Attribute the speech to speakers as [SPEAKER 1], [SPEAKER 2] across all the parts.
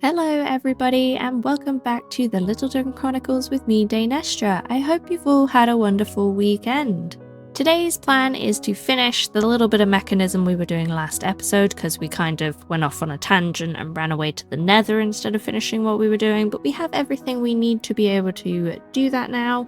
[SPEAKER 1] Hello everybody and welcome back to the Littleton Chronicles with me, Dainestra. I hope you've all had a wonderful weekend. Today's plan is to finish the little bit of mechanism we were doing last episode because we kind of went off on a tangent and ran away to the nether instead of finishing what we were doing, but we have everything we need to be able to do that now.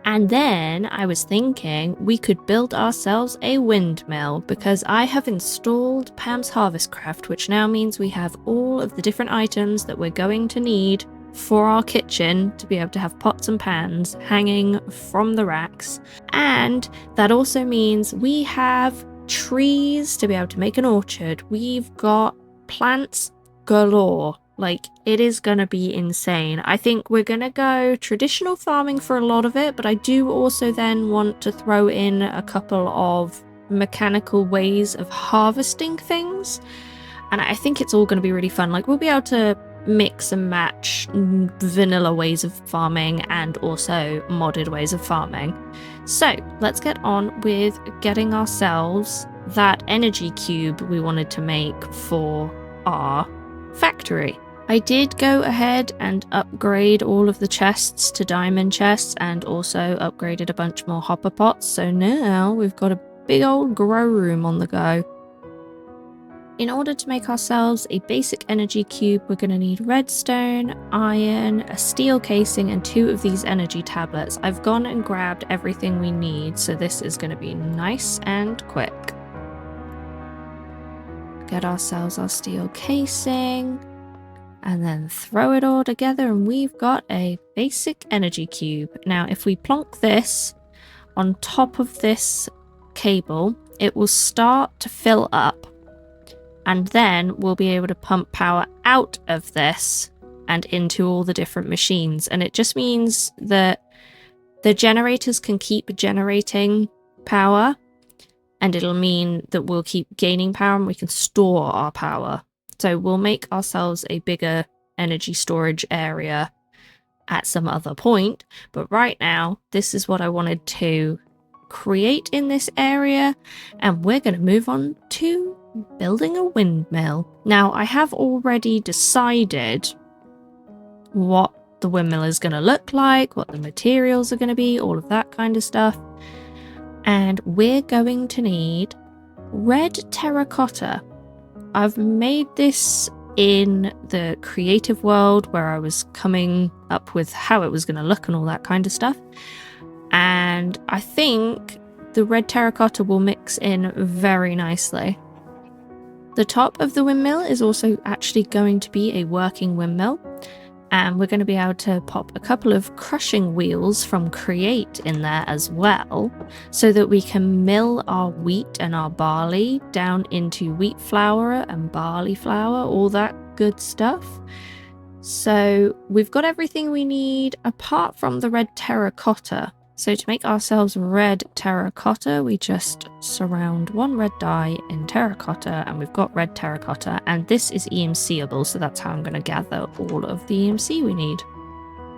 [SPEAKER 1] And then I was thinking we could build ourselves a windmill because I have installed Pam's Harvestcraft, which now means we have all of the different items that we're going to need for our kitchen to be able to have pots and pans hanging from the racks. And that also means we have trees to be able to make an orchard. We've got plants galore. Like, it is gonna be insane. I think we're gonna go traditional farming for a lot of it, but I do also then want to throw in a couple of mechanical ways of harvesting things. And I think it's all gonna be really fun. Like, we'll be able to mix and match vanilla ways of farming and also modded ways of farming. So let's get on with getting ourselves that energy cube we wanted to make for our factory. I did go ahead and upgrade all of the chests to diamond chests and also upgraded a bunch more hopper pots, so now we've got a big old grow room on the go. In order to make ourselves a basic energy cube, we're going to need redstone, iron, a steel casing, and 2 of these energy tablets. I've gone and grabbed everything we need, so this is going to be nice and quick. Get ourselves our steel casing, and then throw it all together, and we've got a basic energy cube. Now, if we plonk this on top of this cable, it will start to fill up, and then we'll be able to pump power out of this and into all the different machines. And it just means that the generators can keep generating power, and it'll mean that we'll keep gaining power and we can store our power. So we'll make ourselves a bigger energy storage area at some other point. But right now, this is what I wanted to create in this area. And we're going to move on to building a windmill. Now, I have already decided what the windmill is going to look like, what the materials are going to be, all of that kind of stuff. And we're going to need red terracotta. I've made this in the creative world where I was coming up with how it was going to look and all that kind of stuff. And I think the red terracotta will mix in very nicely. The top of the windmill is also actually going to be a working windmill. And we're going to be able to pop a couple of crushing wheels from Create in there as well, so that we can mill our wheat and our barley down into wheat flour and barley flour, all that good stuff. So we've got everything we need apart from the red terracotta. So to make ourselves red terracotta, we just surround 1 red dye in terracotta, and we've got red terracotta, and this is EMCable, so that's how I'm going to gather all of the EMC we need.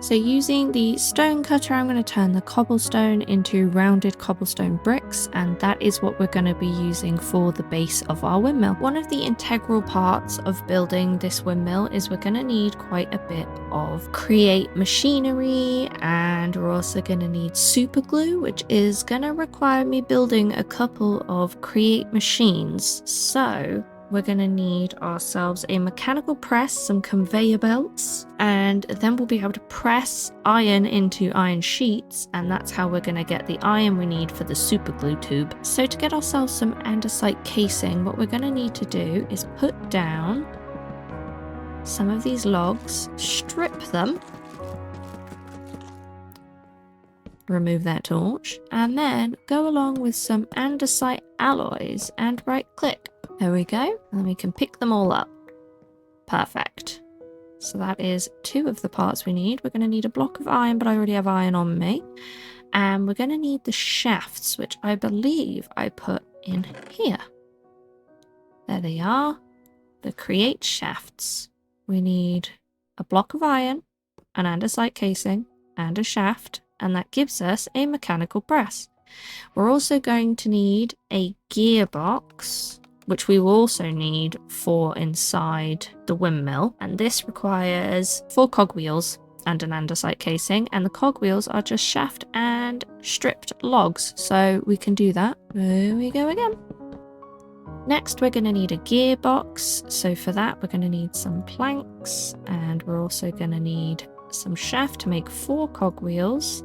[SPEAKER 1] So using the stone cutter, I'm going to turn the cobblestone into rounded cobblestone bricks, and that is what we're going to be using for the base of our windmill. One of the integral parts of building this windmill is we're going to need quite a bit of Create machinery, and we're also going to need super glue, which is going to require me building a couple of Create machines. So we're going to need ourselves a mechanical press, some conveyor belts, and then we'll be able to press iron into iron sheets, and that's how we're going to get the iron we need for the super glue tube. So to get ourselves some andesite casing, what we're going to need to do is put down some of these logs, strip them, remove that torch, and then go along with some andesite alloys and right click. There we go, and we can pick them all up. Perfect. So that is 2 of the parts we need. We're going to need a block of iron, but I already have iron on me. And we're going to need the shafts, which I believe I put in here. There they are. The Create shafts. We need a block of iron, an andesite casing, and a shaft, and that gives us a mechanical press. We're also going to need a gearbox which we will also need for inside the windmill. And this requires 4 cogwheels and an andesite casing, and the cogwheels are just shaft and stripped logs, so we can do that. There we go again. Next, we're going to need a gearbox, so for that we're going to need some planks, and we're also going to need some shaft to make 4 cogwheels.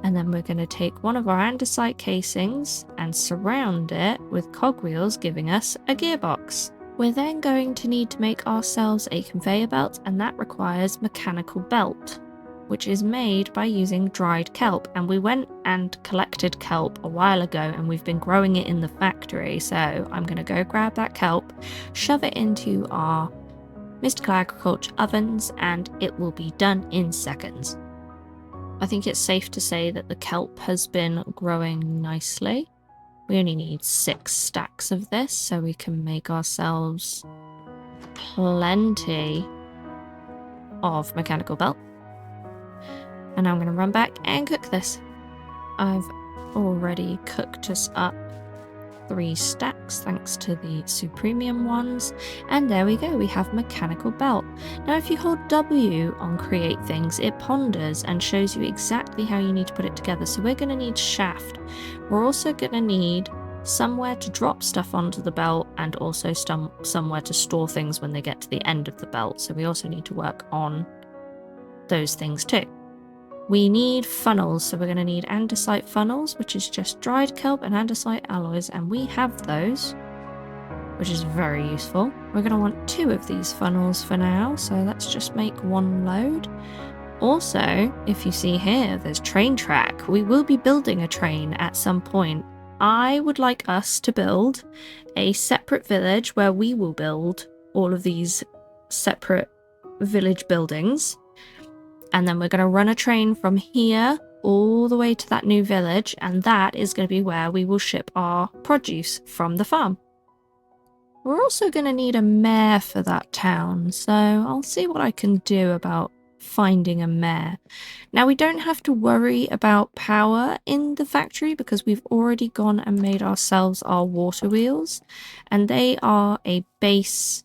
[SPEAKER 1] And then we're going to take one of our andesite casings and surround it with cogwheels, giving us a gearbox. We're then going to need to make ourselves a conveyor belt, and that requires mechanical belt, which is made by using dried kelp. And we went and collected kelp a while ago, and we've been growing it in the factory. So I'm going to go grab that kelp, shove it into our mystical agriculture ovens, and it will be done in seconds. I think it's safe to say that the kelp has been growing nicely. We only need 6 stacks of this, so we can make ourselves plenty of mechanical belt. And now I'm going to run back and cook this. I've already cooked us up 3 stacks thanks to the supremium ones, and there we go, we have mechanical belt. Now if you hold W on create things, it ponders and shows you exactly how you need to put it together. So we're going to need shaft. We're also going to need somewhere to drop stuff onto the belt, and also somewhere to store things when they get to the end of the belt. So we also need to work on those things too. We need funnels, so we're going to need andesite funnels, which is just dried kelp and andesite alloys, and we have those, which is very useful. We're going to want 2 of these funnels for now, so let's just make 1 load. Also, if you see here, there's train track. We will be building a train at some point. I would like us to build a separate village where we will build all of these separate village buildings. And then we're going to run a train from here all the way to that new village, and that is going to be where we will ship our produce from the farm. We're also going to need a mayor for that town, so I'll see what I can do about finding a mayor. Now we don't have to worry about power in the factory because we've already gone and made ourselves our water wheels, and they are a base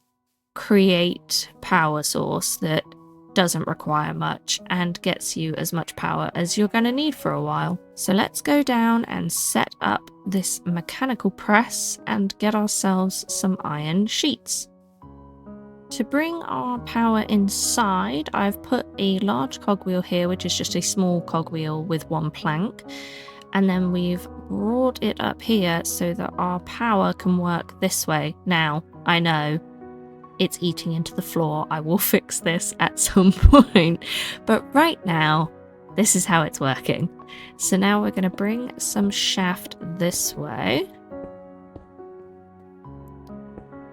[SPEAKER 1] create power source that doesn't require much and gets you as much power as you're going to need for a while. So let's go down and set up this mechanical press and get ourselves some iron sheets. To bring our power inside, I've put a large cogwheel here, which is just a small cogwheel with 1 plank, and then we've brought it up here so that our power can work this way. Now, I know it's eating into the floor. I will fix this at some point. But right now, this is how it's working. So now we're going to bring some shaft this way.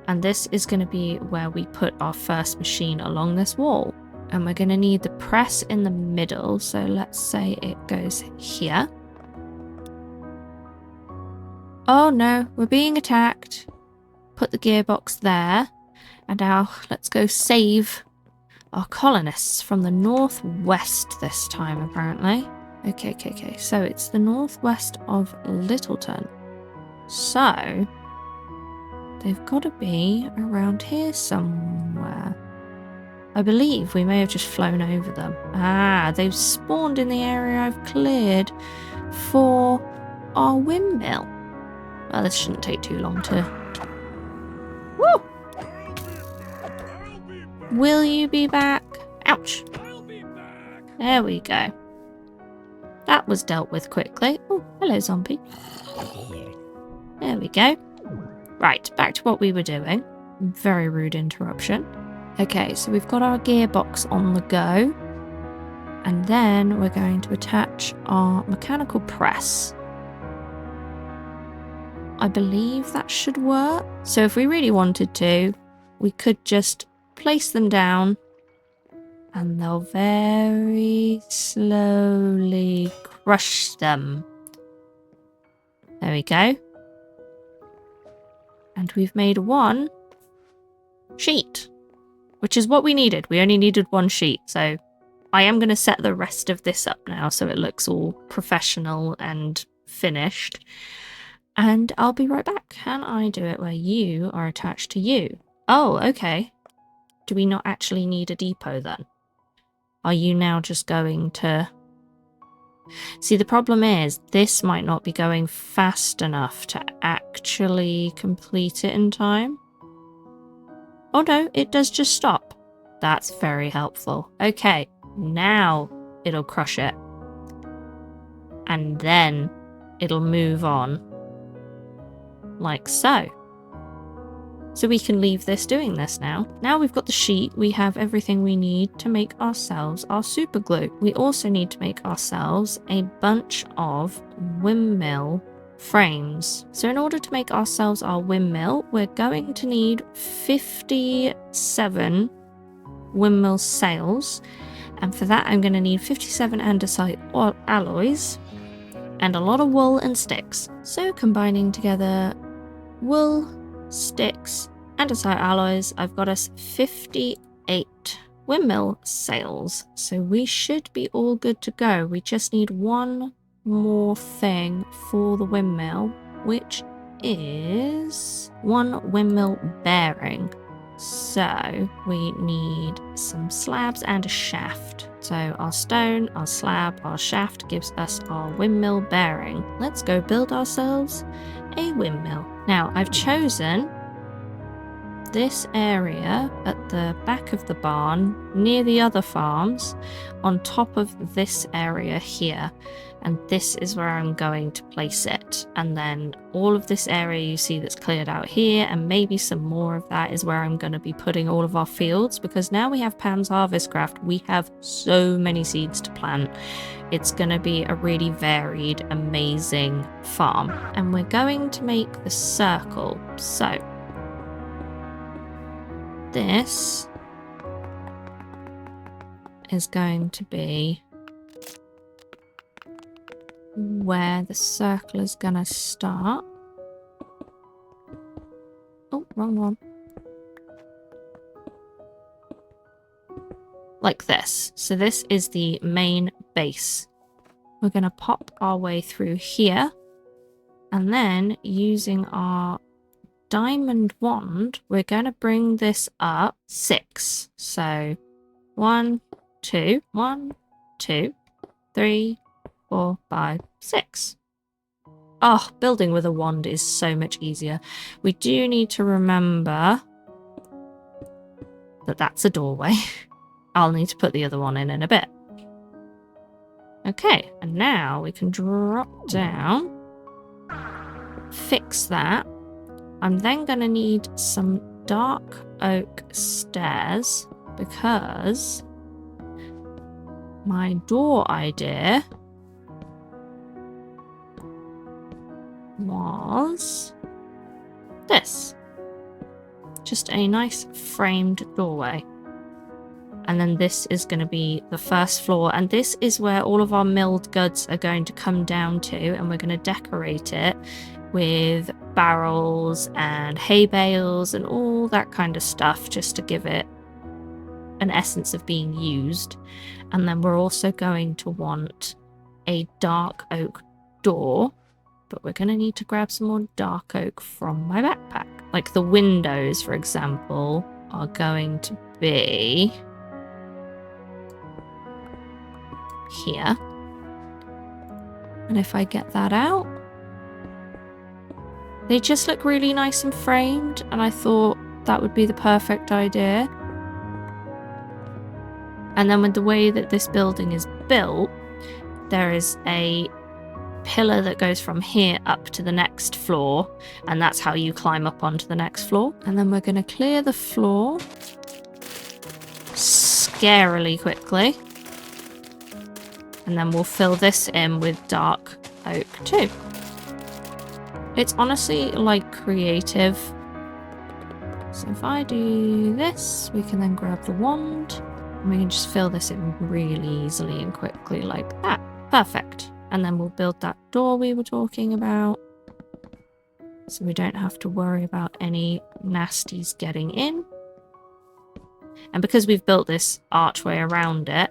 [SPEAKER 1] And this is going to be where we put our first machine along this wall. And we're going to need the press in the middle. So let's say it goes here. Oh no, we're being attacked. Put the gearbox there. And now let's go save our colonists from the northwest this time, apparently. Okay. So it's the northwest of Littleton. So they've got to be around here somewhere. I believe we may have just flown over them. Ah, they've spawned in the area I've cleared for our windmill. Well, this shouldn't take too long to... Woo! Will you be back? Ouch. There we go. That was dealt with quickly. Oh, hello, zombie. There we go. Right, back to what we were doing. Very rude interruption. Okay, so we've got our gearbox on the go. And then we're going to attach our mechanical press. I believe that should work. So if we really wanted to, we could just place them down and they'll very slowly crush them. There we go. And we've made 1 sheet, which is what we needed. We only needed 1 sheet, so I am going to set the rest of this up now so it looks all professional and finished. And I'll be right back. Can I do it where you are attached to you? Oh, okay. Do we not actually need a depot then? Are you now just going to... See, the problem is this might not be going fast enough to actually complete it in time. Oh no, it does just stop. That's very helpful. Okay, now it'll crush it. And then it'll move on. Like so. So we can leave this doing this now. Now we've got the sheet, we have everything we need to make ourselves our super glue. We also need to make ourselves a bunch of windmill frames. So in order to make ourselves our windmill, we're going to need 57 windmill sails. And for that, I'm going to need 57 andesite alloys and a lot of wool and sticks. So combining together wool, sticks, andesite alloys, I've got us 58 windmill sails. So we should be all good to go. We just need one more thing for the windmill, which is one windmill bearing. So we need some slabs and a shaft. So our stone, our slab, our shaft gives us our windmill bearing. Let's go build ourselves a windmill. Now I've chosen this area at the back of the barn near the other farms on top of this area here, and this is where I'm going to place it. And then all of this area you see that's cleared out here, and maybe some more of that, is where I'm going to be putting all of our fields, because now we have Pan's Harvest Craft, we have so many seeds to plant. It's going to be a really varied, amazing farm. And we're going to make the circle. So this is going to be where the circle is going to start. Oh, wrong one. Like this. So this is the main base. We're going to pop our way through here, and then using our diamond wand, we're going to bring this up 6. So 1, 2, 1, 2, 3, 4, 5, 6. Oh, building with a wand is so much easier. We do need to remember that that's a doorway. I'll need to put the other one in a bit. Okay, and now we can drop down, fix that. I'm then going to need some dark oak stairs, because my door idea was this. Just a nice framed doorway. And then this is going to be the first floor, and this is where all of our milled goods are going to come down to, and we're going to decorate it with barrels and hay bales and all that kind of stuff, just to give it an essence of being used. And then we're also going to want a dark oak door, but we're going to need to grab some more dark oak from my backpack. Like the windows, for example, are going to be here. And if I get that out, they just look really nice and framed, and I thought that would be the perfect idea. And then with the way that this building is built, there is a pillar that goes from here up to the next floor, and that's how you climb up onto the next floor. And then we're going to clear the floor scarily quickly. And then we'll fill this in with dark oak too. It's honestly like creative. So if I do this, we can then grab the wand and we can just fill this in really easily and quickly like that. Perfect. And then we'll build that door we were talking about, so we don't have to worry about any nasties getting in. And because we've built this archway around it,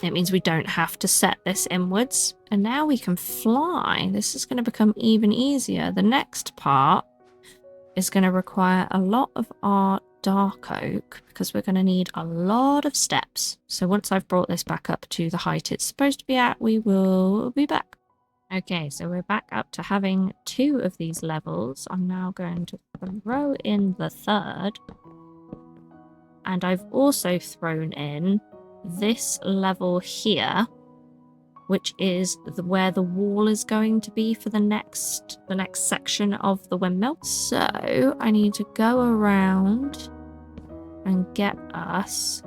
[SPEAKER 1] It means we don't have to set this inwards. And now we can fly. This is going to become even easier. The next part is going to require a lot of our dark oak because we're going to need a lot of steps. So once I've brought this back up to the height it's supposed to be at, we will be back. Okay, so we're back up to having 2 of these levels. I'm now going to throw in the 3rd. And I've also thrown in this level here, which is where the wall is going to be for the next section of the windmill. So I need to go around and get us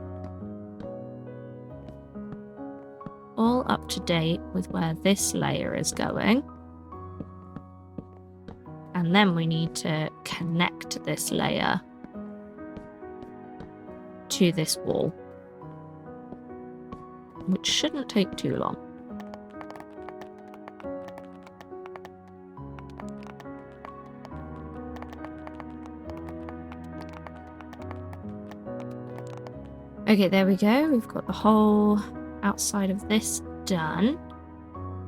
[SPEAKER 1] all up to date with where this layer is going. And then we need to connect this layer to this wall, which shouldn't take too long. Okay, there we go. We've got the whole outside of this done.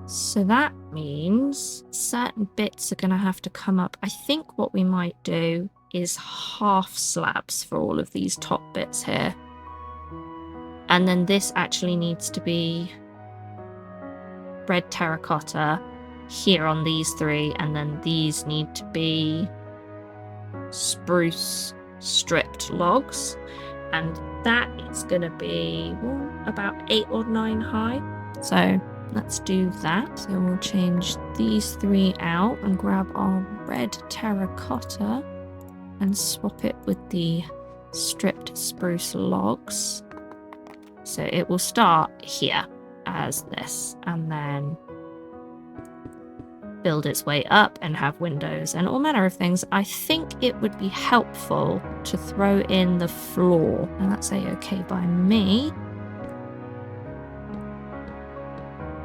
[SPEAKER 1] So that means certain bits are going to have to come up. I think what we might do is half slabs for all of these top bits here. And then this actually needs to be red terracotta here on these 3, and then these need to be spruce stripped logs. And that is going to be about 8 or 9 high. So let's do that. So we'll change these 3 out and grab our red terracotta and swap it with the stripped spruce logs. So it will start here as this and then build its way up and have windows and all manner of things. I think it would be helpful to throw in the floor, and that's okay by me.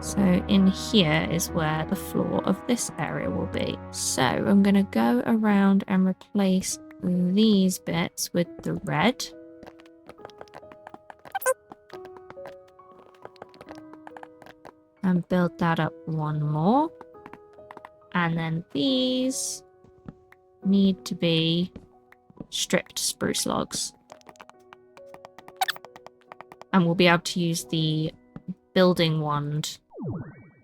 [SPEAKER 1] So in here is where the floor of this area will be. So I'm going to go around and replace these bits with the red. And build that up 1 more. And then these need to be stripped spruce logs. And we'll be able to use the building wand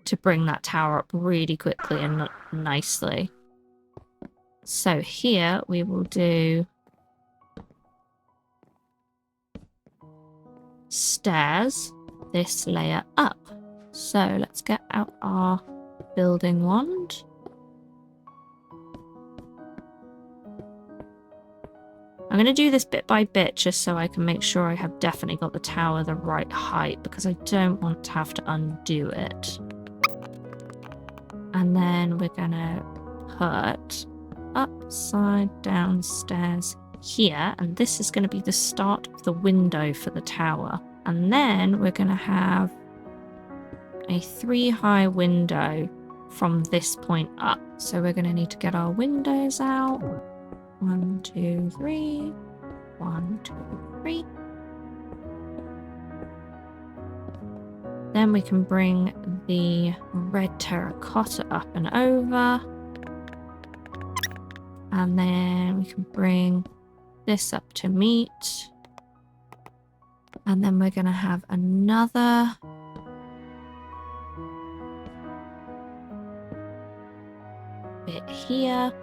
[SPEAKER 1] to bring that tower up really quickly and nicely. So here we will do stairs this layer up. So let's get out our building wand. I'm going to do this bit by bit just so I can make sure I have definitely got the tower the right height, because I don't want to have to undo it. And then we're going to put upside down stairs here, and this is going to be the start of the window for the tower. And then we're going to have a 3 high window from this point up. So we're going to need to get our windows out. 1, 2, 3. 1, 2, 3. Then we can bring the red terracotta up and over. And then we can bring this up to meet. And then we're going to have another bit here.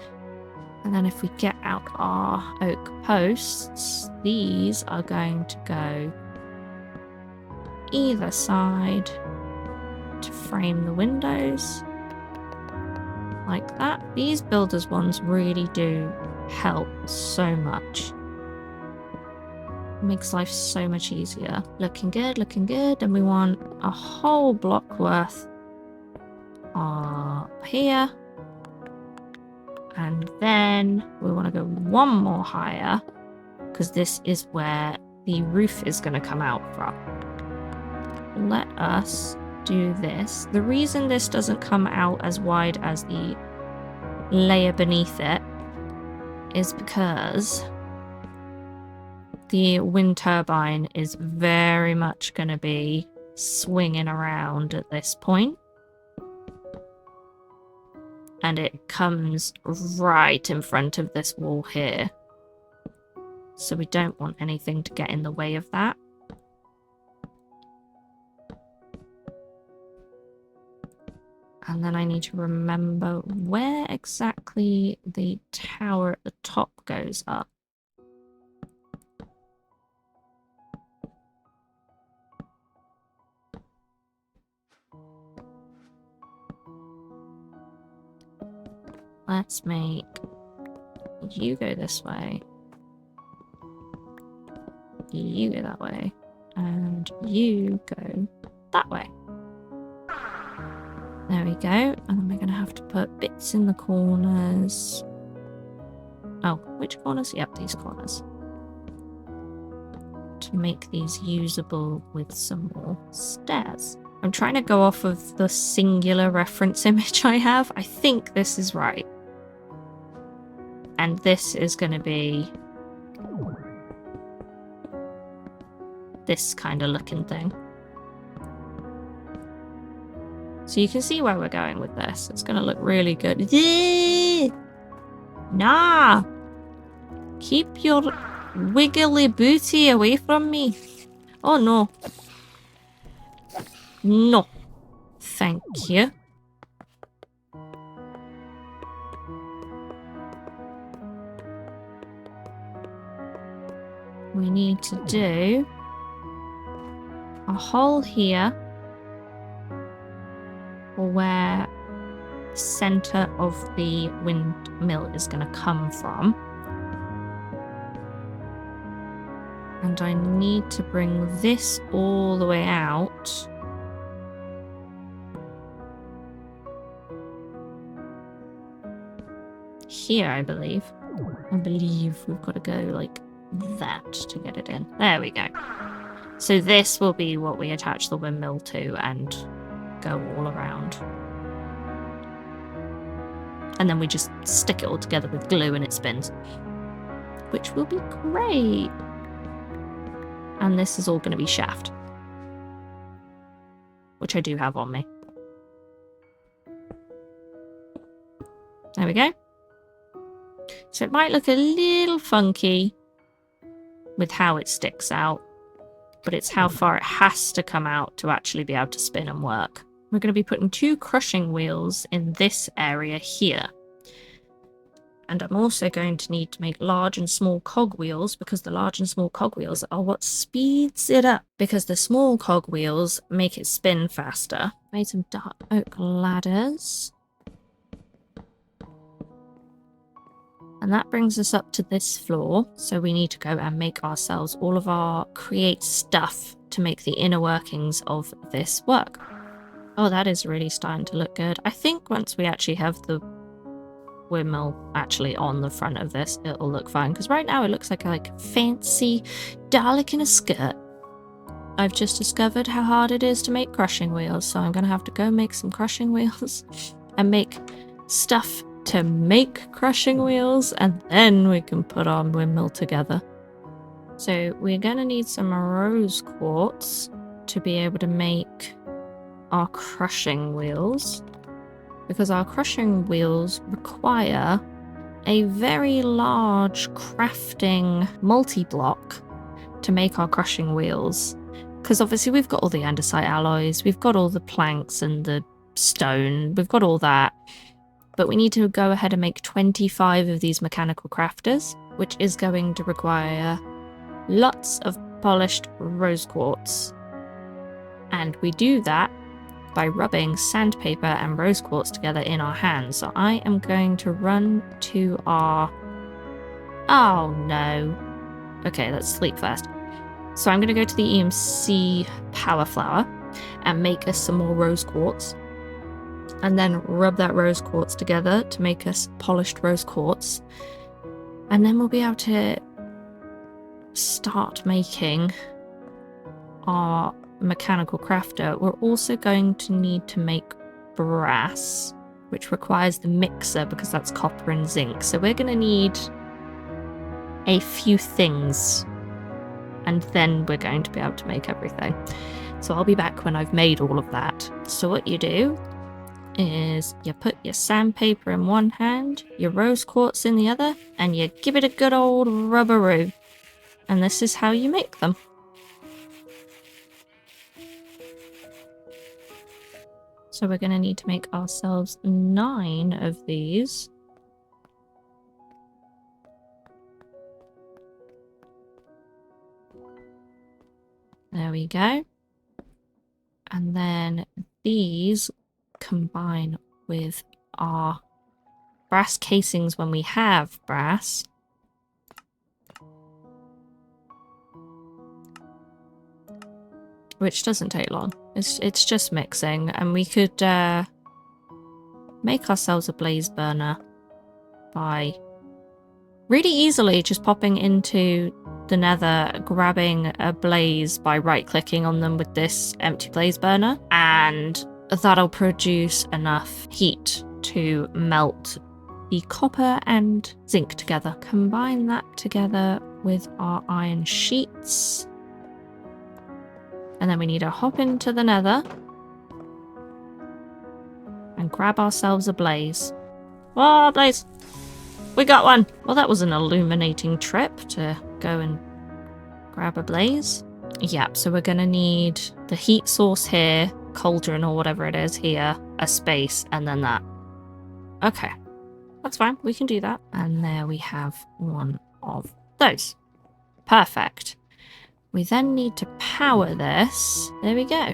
[SPEAKER 1] And then if we get out our oak posts, these are going to go either side to frame the windows like that. These builders ones really do help so much. Makes life so much easier. Looking good, looking good. And we want a whole block worth up here. And then we want to go 1 more higher, because this is where the roof is going to come out from. Let us do this. The reason this doesn't come out as wide as the layer beneath it is because the wind turbine is very much going to be swinging around at this point. And it comes right in front of this wall here. So we don't want anything to get in the way of that. And then I need to remember where exactly the tower at the top goes up. Let's make you go this way. You go that way. And you go that way. There we go. And then we're going to have to put bits in the corners. Oh, which corners? Yep, these corners. To make these usable with some more stairs. I'm trying to go off of the singular reference image I have. I think this is right. And this is going to be this kind of looking thing. So you can see where we're going with this. It's going to look really good. Nah! Keep your wiggly booty away from me. Oh no. No. Thank you. We need to do a hole here for where the center of the windmill is going to come from. And I need to bring this all the way out. Here, I believe. I believe we've got to go like that to get it in. There we go. So this will be what we attach the windmill to and go all around. And then we just stick it all together with glue and it spins. Which will be great. And this is all going to be shaft. Which I do have on me. There we go. So it might look a little funky with how it sticks out, but it's how far it has to come out to actually be able to spin and work. We're going to be putting 2 crushing wheels in this area here. And I'm also going to need to make large and small cogwheels, because the large and small cogwheels are what speeds it up, because the small cogwheels make it spin faster. Made some dark oak ladders. And that brings us up to this floor. So we need to go and make ourselves all of our create stuff to make the inner workings of this work. Oh, that is really starting to look good. I think once we actually have the windmill actually on the front of this, it'll look fine. Because right now it looks like a fancy Dalek in a skirt. I've just discovered how hard it is to make crushing wheels. So I'm going to have to go make some crushing wheels and make stuff to make crushing wheels, and then we can put our windmill together. So we're going to need some rose quartz to be able to make our crushing wheels, because our crushing wheels require a very large crafting multi-block to make our crushing wheels, because obviously we've got all the andesite alloys, we've got all the planks and the stone, we've got all that. But we need to go ahead and make 25 of these mechanical crafters, which is going to require lots of polished rose quartz. And we do that by rubbing sandpaper and rose quartz together in our hands. So I am going to run to our... Oh no. Okay, let's sleep first. So I'm going to go to the EMC power flower and make us some more rose quartz. And then rub that rose quartz together to make us polished rose quartz. And then we'll be able to start making our mechanical crafter. We're also going to need to make brass, which requires the mixer because that's copper and zinc. So we're going to need a few things, and then we're going to be able to make everything. So I'll be back when I've made all of that. So what you do is you put your sandpaper in one hand, your rose quartz in the other, and you give it a good old rubberoo. And this is how you make them. So we're going to need to make ourselves 9 of these. There we go. And then these combine with our brass casings when we have brass. Which doesn't take long. It's just mixing, and we could make ourselves a blaze burner by really easily just popping into the nether, grabbing a blaze by right-clicking on them with this empty blaze burner, and that'll produce enough heat to melt the copper and zinc together. Combine that together with our iron sheets. And then we need to hop into the nether and grab ourselves a blaze. Whoa, blaze! We got one! Well, that was an illuminating trip to go and grab a blaze. Yep, so we're gonna need the heat source here, cauldron or whatever it is here, a space, and then that. Okay, that's fine, we can do that. And there we have one of those. Perfect. We then need to power this. There we go.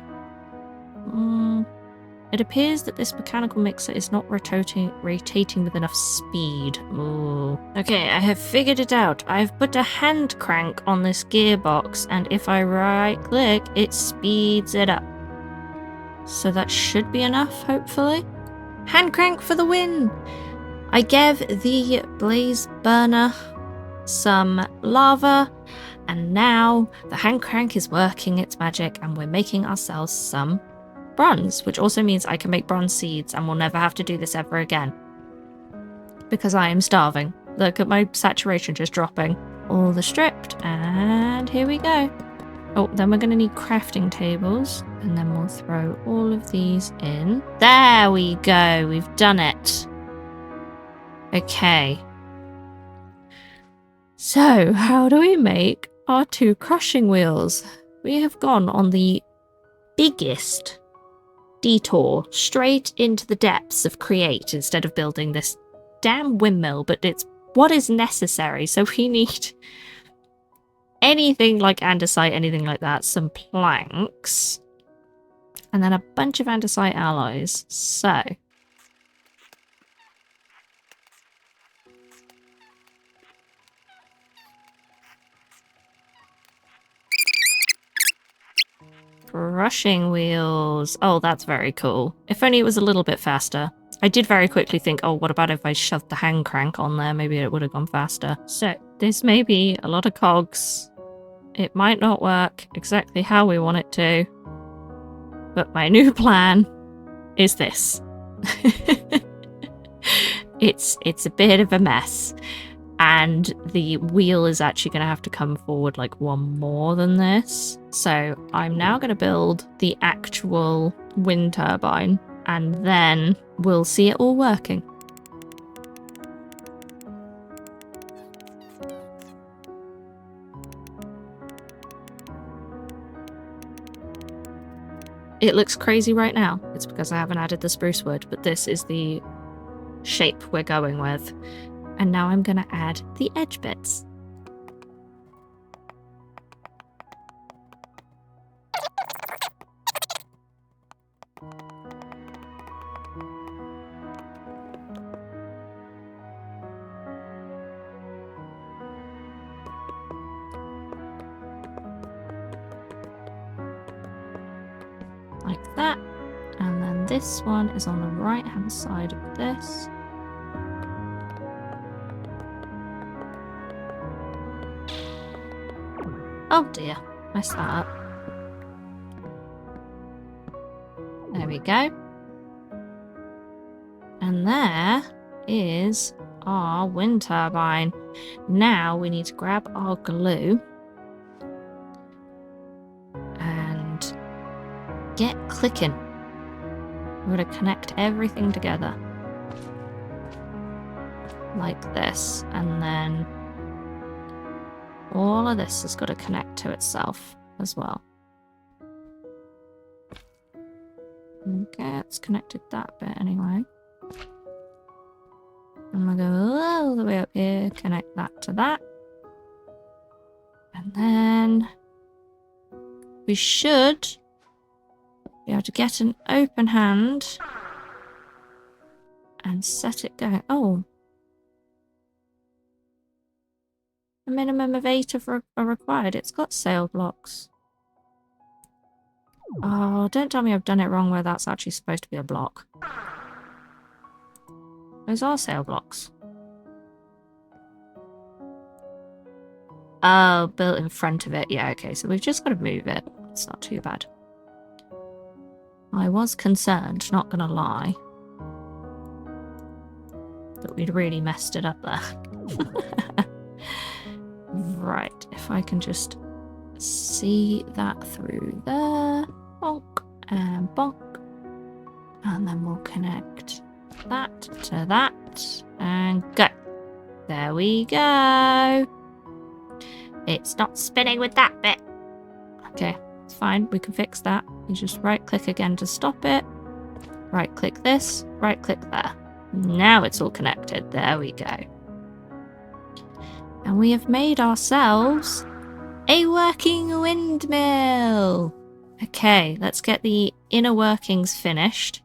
[SPEAKER 1] It appears that this mechanical mixer is not rotating with enough speed. Ooh. Okay, I have figured it out. I've put a hand crank on this gearbox, and if I right click, it speeds it up. So that should be enough, hopefully. Hand crank for the win! I gave the blaze burner some lava, and now the hand crank is working its magic, and we're making ourselves some bronze, which also means I can make bronze seeds, and we'll never have to do this ever again. Because I am starving. Look at my saturation just dropping. All the stripped, and here we go. Oh, then we're going to need crafting tables, and then we'll throw all of these in. There we go, we've done it. Okay. So, how do we make our 2 crushing wheels? We have gone on the biggest detour straight into the depths of Create instead of building this damn windmill, but it's what is necessary. So we need anything like andesite, anything like that, some planks, and then a bunch of andesite alloys. So crushing wheels. Oh, that's very cool. If only it was a little bit faster. I did very quickly think, oh, what about if I shoved the hand crank on there? Maybe it would have gone faster. So this may be a lot of cogs. It might not work exactly how we want it to. But my new plan is this. It's a bit of a mess. And the wheel is actually going to have to come forward like one more than this. So I'm now going to build the actual wind turbine, and then we'll see it all working. It looks crazy right now. It's because I haven't added the spruce wood, but this is the shape we're going with. And now I'm going to add the edge bits. Like that. And then this one is on the right hand side of this. Oh dear, messed that up. There we go. And there is our wind turbine. Now we need to grab our glue and Get clicking. We're going to connect everything together. Like this. And then all of this has got to connect to itself as well. Okay, it's connected that bit anyway. And we'll go all the way up here, connect that to that. And then we should be able to get an open hand and set it going. Oh. A minimum of 8 are required. It's got sail blocks. Oh, don't tell me I've done it wrong where that's actually supposed to be a block. Those are sail blocks. Oh, built in front of it. Yeah, okay, so we've just got to move it. It's not too bad. I was concerned, not gonna lie, that we'd really messed it up there. Right, if I can just see that through there. Bonk and bonk. And then we'll connect that to that and go. There we go. It's not spinning with that bit. Okay, it's fine. We can fix that. You just right click again to stop it. Right click this, right click there. Now it's all connected. There we go. And we have made ourselves a working windmill. Okay, let's get the inner workings finished.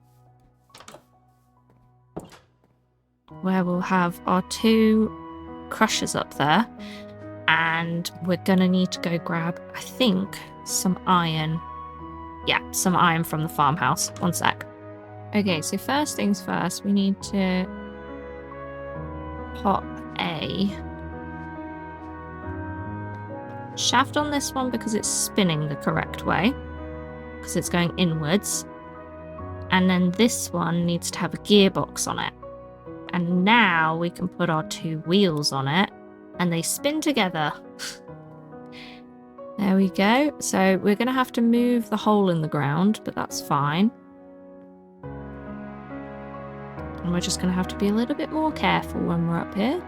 [SPEAKER 1] Where we'll have our 2 crushers up there. And we're gonna need to go grab, I think, some iron. Yeah, some iron from the farmhouse. One sec. Okay, so first things first, we need to pop a shaft on this one because it's spinning the correct way. Because it's going inwards. And then this one needs to have a gearbox on it. And now we can put our 2 wheels on it. And they spin together. There we go. So we're going to have to move the hole in the ground, but that's fine. And we're just going to have to be a little bit more careful when we're up here.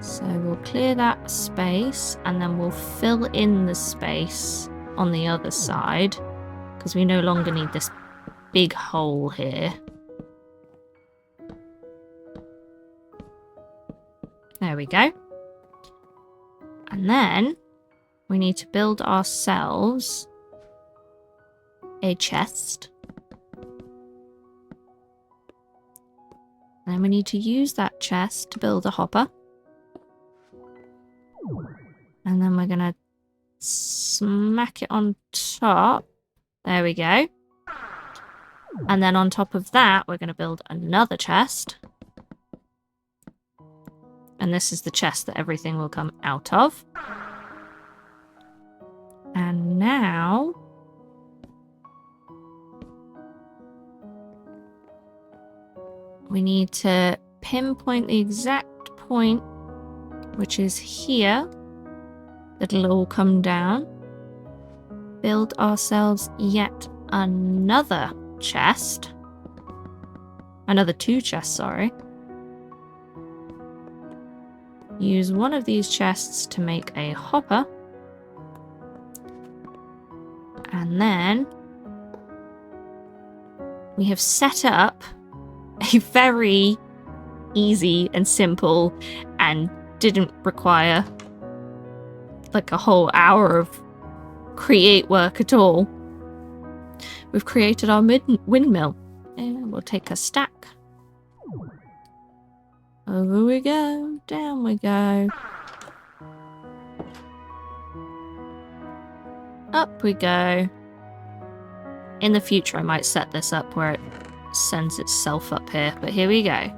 [SPEAKER 1] So we'll clear that space and then we'll fill in the space on the other side because we no longer need this big hole here. There we go. And then we need to build ourselves a chest. And then we need to use that chest to build a hopper. And then we're going to smack it on top. There we go. And then on top of that, we're going to build another chest. And this is the chest that everything will come out of. And now we need to pinpoint the exact point, which is here. It'll all come down. Build ourselves yet another chest. Another 2 chests, sorry. Use one of these chests to make a hopper. And then we have set up a very easy and simple and didn't require like a whole hour of create work at all. We've created our windmill. And we'll take a stack. Over we go, down we go. Up we go. In the future I might set this up where it sends itself up here, but here we go.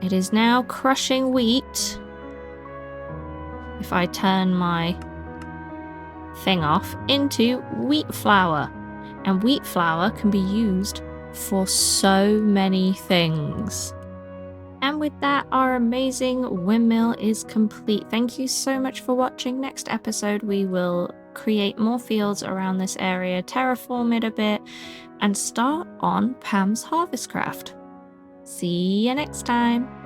[SPEAKER 1] It is now crushing wheat. If I turn my thing off into wheat flour. And wheat flour can be used for so many things. And with that, our amazing windmill is complete. Thank you so much for watching. Next episode, we will create more fields around this area, terraform it a bit, and start on Pam's Harvest Craft. See you next time.